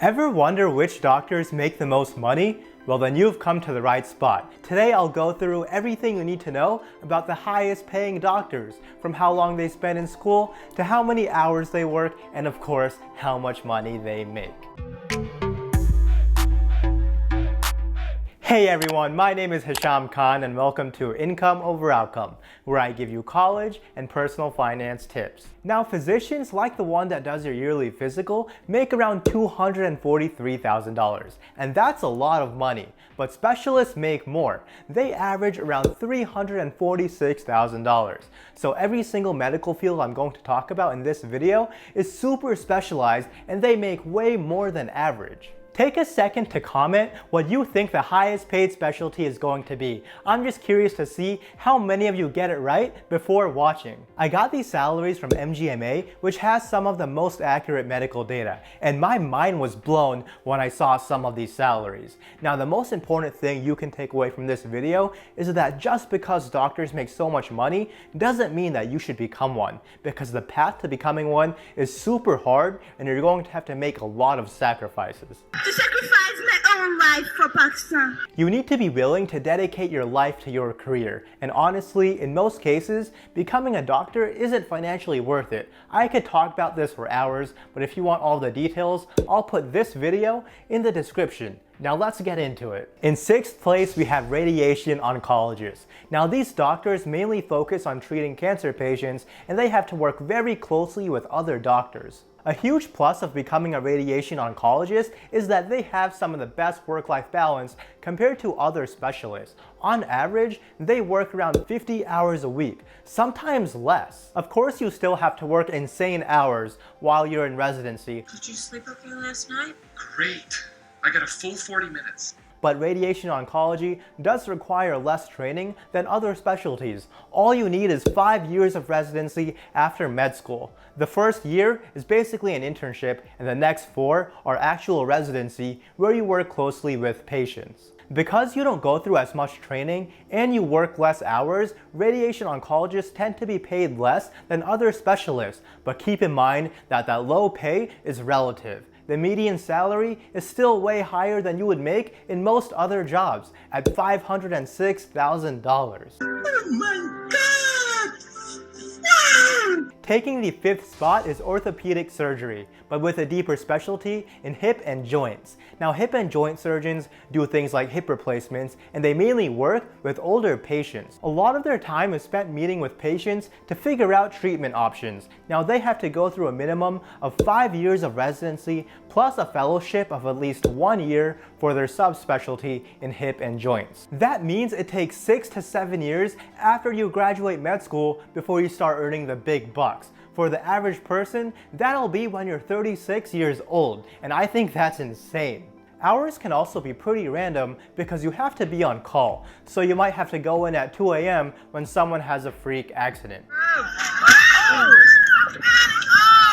Ever wonder which doctors make the most money? Well, then you've come to the right spot. Today I'll go through everything you need to know about the highest paying doctors, from how long they spend in school to how many hours they work, and of course, how much money they make. Hey everyone, my name is Hisham Khan and welcome to Income Over Outcome, where I give you college and personal finance tips. Now, physicians like the one that does your yearly physical make around $243,000, and that's a lot of money. But specialists make more. They average around $346,000. So every single medical field I'm going to talk about in this video is super specialized and they make way more than average. Take a second to comment what you think the highest paid specialty is going to be. I'm just curious to see how many of you get it right before watching. I got these salaries from MGMA, which has some of the most accurate medical data, and my mind was blown when I saw some of these salaries. Now, the most important thing you can take away from this video is that just because doctors make so much money doesn't mean that you should become one, because the path to becoming one is super hard and you're going to have to make a lot of sacrifices. To sacrifice my own life for Pakistan. You need to be willing to dedicate your life to your career, and honestly, in most cases, becoming a doctor isn't financially worth it. I could talk about this for hours, but if you want all the details, I'll put this video in the description. Now let's get into it. In 6th place, we have radiation oncologists. Now these doctors mainly focus on treating cancer patients, and they have to work very closely with other doctors. A huge plus of becoming a radiation oncologist is that they have some of the best work-life balance compared to other specialists. On average, they work around 50 hours a week, sometimes less. Of course, you still have to work insane hours while you're in residency. Did you sleep okay last night? Great. I got a full 40 minutes. But radiation oncology does require less training than other specialties. All you need is 5 years of residency after med school. The first year is basically an internship, and the next 4 are actual residency where you work closely with patients. Because you don't go through as much training and you work less hours, radiation oncologists tend to be paid less than other specialists. But keep in mind that low pay is relative. The median salary is still way higher than you would make in most other jobs, at $506,000. Oh my God! Taking the 5th spot is orthopedic surgery, but with a deeper specialty in hip and joints. Now, hip and joint surgeons do things like hip replacements, and they mainly work with older patients. A lot of their time is spent meeting with patients to figure out treatment options. Now, they have to go through a minimum of 5 years of residency plus a fellowship of at least 1 year for their subspecialty in hip and joints. That means it takes 6 to 7 years after you graduate med school before you start earning the big bucks. For the average person, that'll be when you're 36 years old, and I think that's insane. Hours can also be pretty random because you have to be on call, so you might have to go in at 2 a.m. when someone has a freak accident.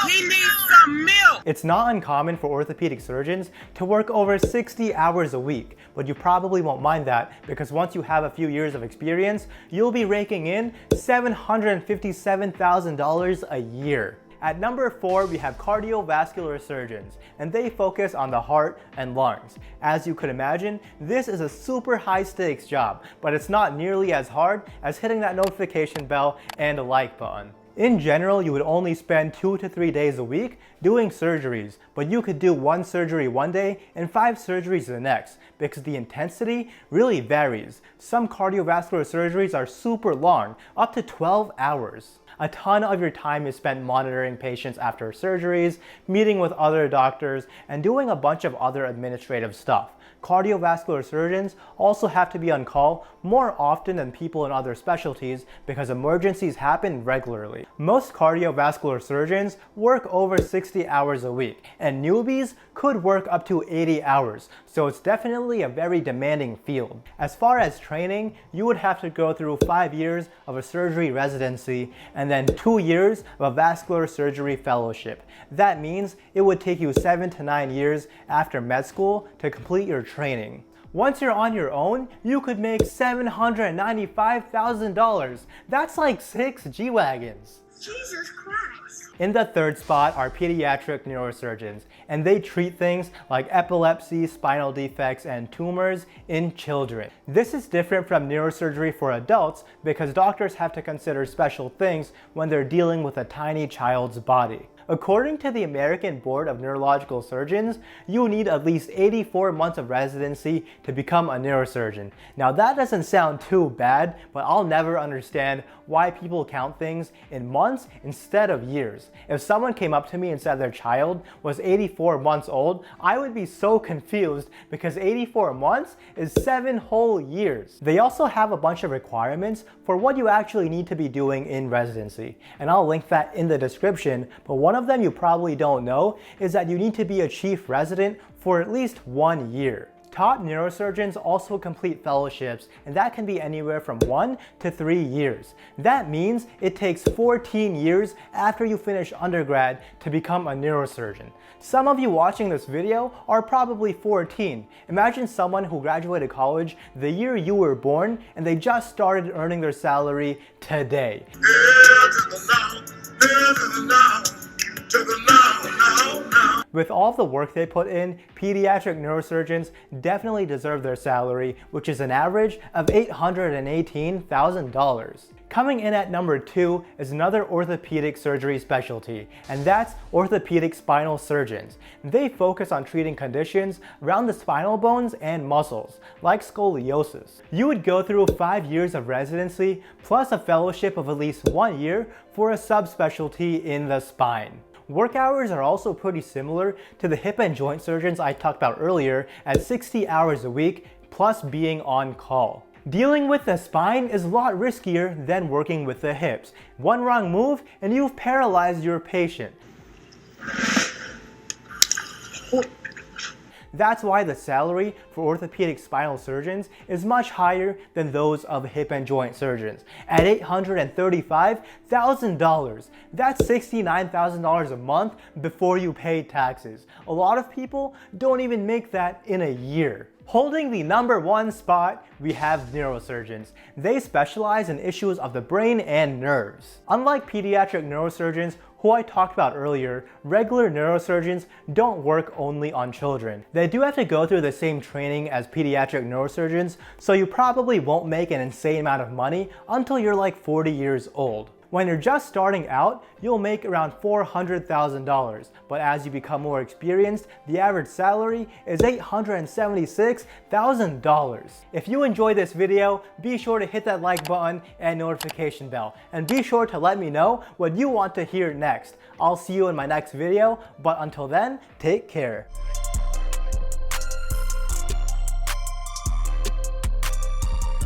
He needs some milk! It's not uncommon for orthopedic surgeons to work over 60 hours a week, but you probably won't mind that because once you have a few years of experience, you'll be raking in $757,000 a year. At number 4, we have cardiovascular surgeons, and they focus on the heart and lungs. As you could imagine, this is a super high stakes job, but it's not nearly as hard as hitting that notification bell and a like button. In general, you would only spend 2 to 3 days a week doing surgeries, but you could do 1 surgery one day and 5 surgeries the next, because the intensity really varies. Some cardiovascular surgeries are super long, up to 12 hours. A ton of your time is spent monitoring patients after surgeries, meeting with other doctors, and doing a bunch of other administrative stuff. Cardiovascular surgeons also have to be on call more often than people in other specialties because emergencies happen regularly. Most cardiovascular surgeons work over 60 hours a week, and newbies could work up to 80 hours, so it's definitely a very demanding field. As far as training, you would have to go through 5 years of a surgery residency and then 2 years of a vascular surgery fellowship. That means it would take you 7 to 9 years after med school to complete your training. Once you're on your own, you could make $795,000. That's like 6 G-Wagons. Jesus Christ. In the third spot are pediatric neurosurgeons, and they treat things like epilepsy, spinal defects, and tumors in children. This is different from neurosurgery for adults because doctors have to consider special things when they're dealing with a tiny child's body. According to the American Board of Neurological Surgeons, you need at least 84 months of residency to become a neurosurgeon. Now that doesn't sound too bad, but I'll never understand why people count things in months instead of years. If someone came up to me and said their child was 84 months old, I would be so confused because 84 months is 7 whole years. They also have a bunch of requirements for what you actually need to be doing in residency, and I'll link that in the description, but one of them you probably don't know is that you need to be a chief resident for at least 1 year. Top neurosurgeons also complete fellowships, and that can be anywhere from 1 to 3 years. That means it takes 14 years after you finish undergrad to become a neurosurgeon. Some of you watching this video are probably 14. Imagine someone who graduated college the year you were born and they just started earning their salary today. With all of the work they put in, pediatric neurosurgeons definitely deserve their salary, which is an average of $818,000. Coming in at number 2 is another orthopedic surgery specialty, and that's orthopedic spinal surgeons. They focus on treating conditions around the spinal bones and muscles, like scoliosis. You would go through 5 years of residency, plus a fellowship of at least 1 year for a subspecialty in the spine. Work hours are also pretty similar to the hip and joint surgeons I talked about earlier at 60 hours a week, plus being on call. Dealing with the spine is a lot riskier than working with the hips. One wrong move and you've paralyzed your patient. That's why the salary for orthopedic spinal surgeons is much higher than those of hip and joint surgeons. At $835,000, that's $69,000 a month before you pay taxes. A lot of people don't even make that in a year. Holding the number 1 spot, we have neurosurgeons. They specialize in issues of the brain and nerves. Unlike pediatric neurosurgeons, who I talked about earlier, regular neurosurgeons don't work only on children. They do have to go through the same training as pediatric neurosurgeons, so you probably won't make an insane amount of money until you're like 40 years old. When you're just starting out, you'll make around $400,000, but as you become more experienced, the average salary is $876,000. If you enjoyed this video, be sure to hit that like button and notification bell, and be sure to let me know what you want to hear next. I'll see you in my next video, but until then, take care.